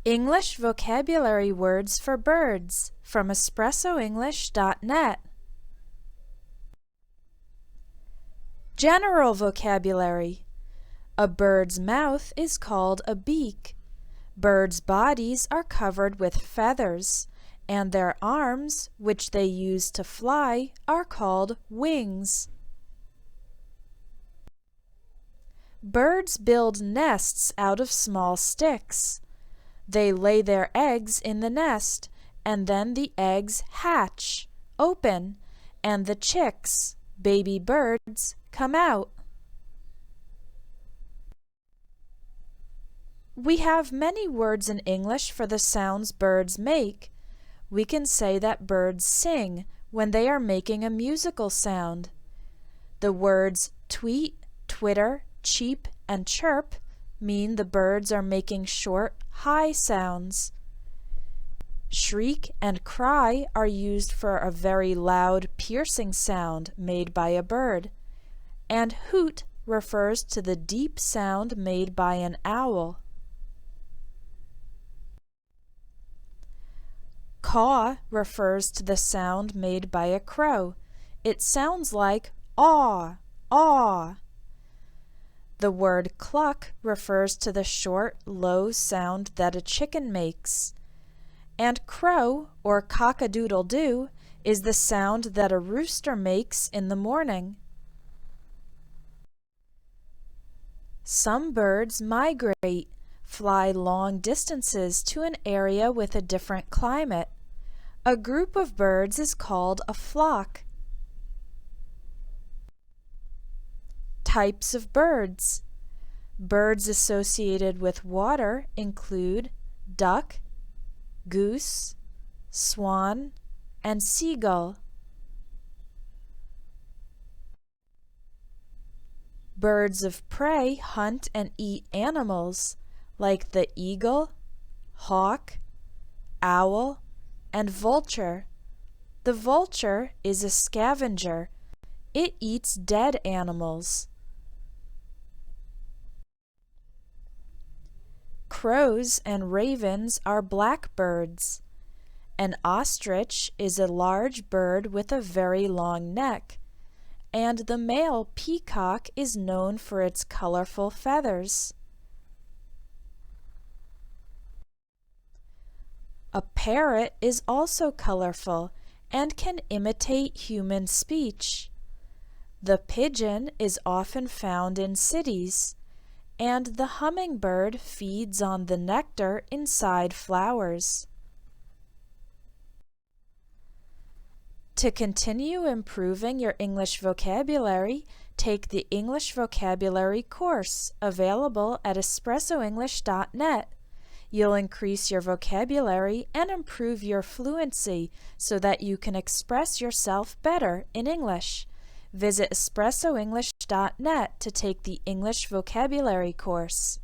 English vocabulary words for birds from espressoenglish.net. General vocabulary. A bird's mouth is called a beak. Birds' bodies are covered with feathers, and their arms, which they use to fly, are called wings. Birds build nests out of small sticks. They lay their eggs in the nest, and then the eggs hatch, open, and the chicks, baby birds, come out. We have many words in English for the sounds birds make. We can say that birds sing when they are making a musical sound. The words tweet, twitter, cheep, and chirp mean the birds are making short, high sounds. Shriek and cry are used for a very loud, piercing sound made by a bird. And hoot refers to the deep sound made by an owl. Caw refers to the sound made by a crow. It sounds like aw, aw. The word cluck refers to the short, low sound that a chicken makes. And crow, or cock-a-doodle-doo, is the sound that a rooster makes in the morning. Some birds migrate, fly long distances to an area with a different climate. A group of birds is called a flock. Types of birds. Birds associated with water include duck, goose, swan, and seagull. Birds of prey hunt and eat animals like the eagle, hawk, owl, and vulture. The vulture is a scavenger. It eats dead animals. Crows and ravens are blackbirds. An ostrich is a large bird with a very long neck, and the male peacock is known for its colorful feathers. A parrot is also colorful and can imitate human speech. The pigeon is often found in cities, and the hummingbird feeds on the nectar inside flowers. To continue improving your English vocabulary, take the English vocabulary course available at espressoenglish.net. You'll increase your vocabulary and improve your fluency so that you can express yourself better in English. Visit espressoenglish.net to take the English vocabulary course.